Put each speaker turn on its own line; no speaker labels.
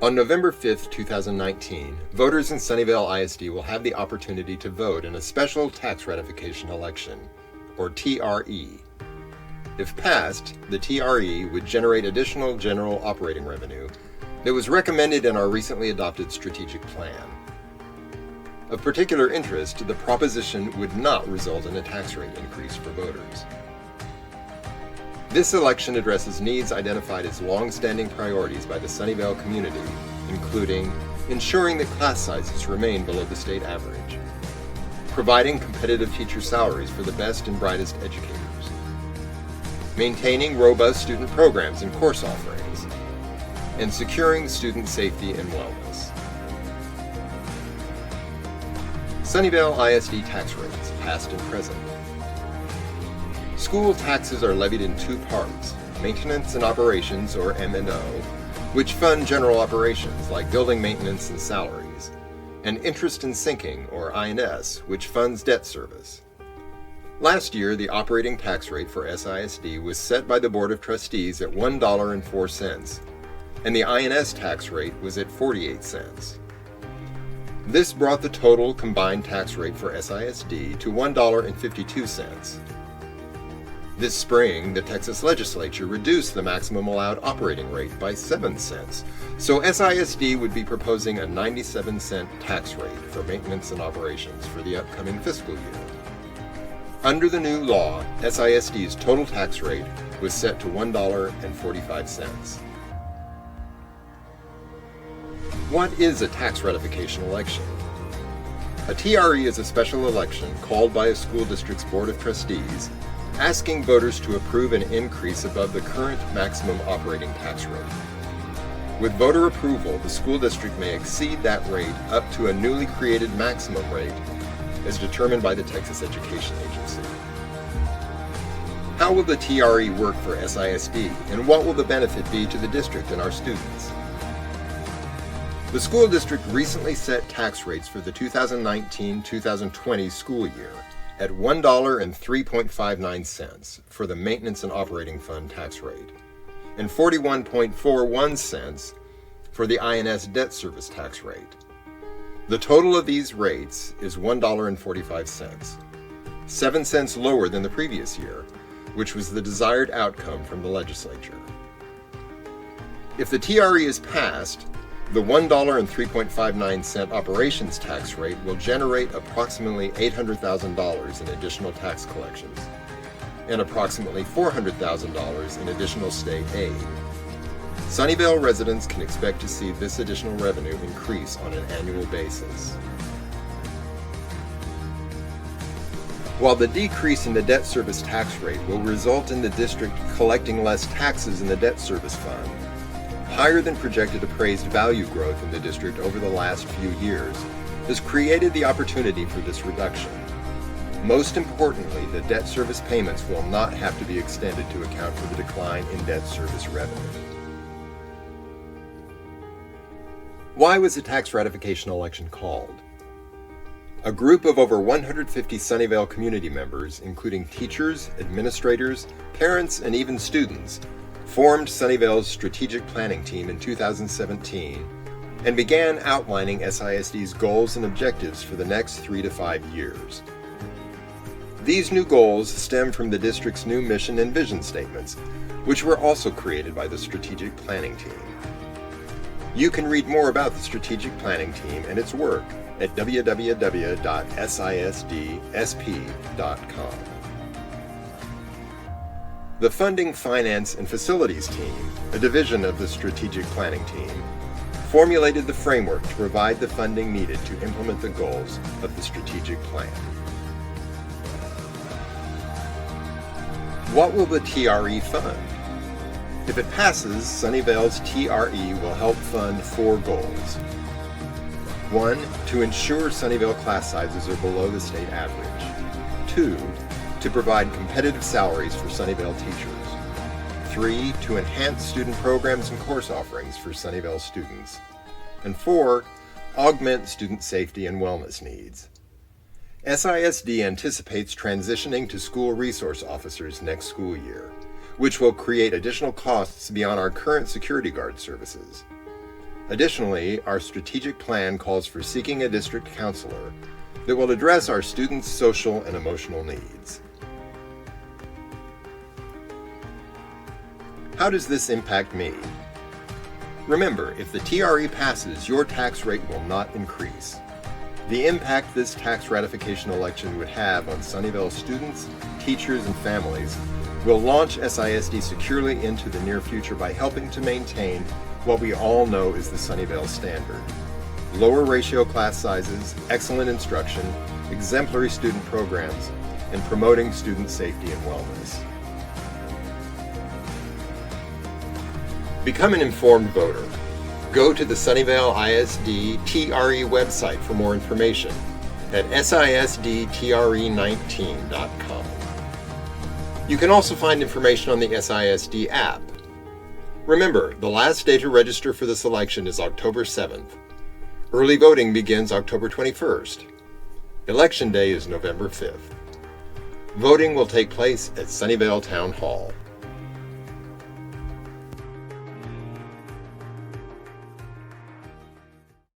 On November 5, 2019, voters in Sunnyvale ISD will have the opportunity to vote in a special tax ratification election, or TRE. If passed, the TRE would generate additional general operating revenue that was recommended in our recently adopted strategic plan. Of particular interest, the proposition would not result in a tax rate increase for voters. This election addresses needs identified as long-standing priorities by the Sunnyvale community, including ensuring that class sizes remain below the state average, providing competitive teacher salaries for the best and brightest educators, maintaining robust student programs and course offerings, and securing student safety and wellness. Sunnyvale ISD tax rates, past and present. School taxes are levied in two parts: maintenance and operations, or M&O, which fund general operations like building maintenance and salaries, and interest and sinking, or INS, which funds debt service. Last year, the operating tax rate for SISD was set by the Board of Trustees at $1.04, and the INS tax rate was at 48 cents. This brought the total combined tax rate for SISD to $1.52. This spring, the Texas legislature reduced the maximum allowed operating rate by 7 cents, so SISD would be proposing a 97-cent tax rate for maintenance and operations for the upcoming fiscal year. Under the new law, SISD's total tax rate was set to $1.45. What is a tax ratification election? A TRE is a special election called by a school district's Board of Trustees asking voters to approve an increase above the current maximum operating tax rate. With voter approval, the school district may exceed that rate up to a newly created maximum rate as determined by the Texas Education Agency. How will the TRE work for SISD, and what will the benefit be to the district and our students? The school district recently set tax rates for the 2019-2020 school year at $1.0359 for the Maintenance and Operating Fund tax rate, and 41.41 cents for the INS debt service tax rate. The total of these rates is $1.45, 7 cents lower than the previous year, which was the desired outcome from the legislature. If the TRE is passed, the $1.0359 operations tax rate will generate approximately $800,000 in additional tax collections and approximately $400,000 in additional state aid. Sunnyvale residents can expect to see this additional revenue increase on an annual basis. While the decrease in the debt service tax rate will result in the district collecting less taxes in the debt service fund, higher than projected appraised value growth in the district over the last few years has created the opportunity for this reduction. Most importantly, the debt service payments will not have to be extended to account for the decline in debt service revenue. Why was the tax ratification election called? A group of over 150 Sunnyvale community members, including teachers, administrators, parents, and even students, formed Sunnyvale's strategic planning team in 2017 and began outlining SISD's goals and objectives for the next 3 to 5 years. These new goals stem from the district's new mission and vision statements, which were also created by the strategic planning team. You can read more about the strategic planning team and its work at www.sidsdsp.com. The Funding, Finance, and Facilities team, a division of the strategic planning team, formulated the framework to provide the funding needed to implement the goals of the strategic plan. What will the TRE fund? If it passes, Sunnyvale's TRE will help fund 4 goals. 1. To ensure Sunnyvale class sizes are below the state average. 2. To provide competitive salaries for Sunnyvale teachers. 3. To enhance student programs and course offerings for Sunnyvale students. And 4. Augment student safety and wellness needs. SISD anticipates transitioning to school resource officers next school year, which will create additional costs beyond our current security guard services. Additionally, our strategic plan calls for seeking a district counselor that will address our students' social and emotional needs. How does this impact me? Remember, if the TRE passes, your tax rate will not increase. The impact this tax ratification election would have on Sunnyvale students, teachers, and families will launch SISD securely into the near future by helping to maintain what we all know is the Sunnyvale standard: lower ratio class sizes, excellent instruction, exemplary student programs, and promoting student safety and wellness. Become an informed voter. Go to the Sunnyvale ISD TRE website for more information at sisdtre19.com. You can also find information on the SISD app. Remember, the last day to register for this election is October 7th. Early voting begins October 21st. Election Day is November 5th. Voting will take place at Sunnyvale Town Hall.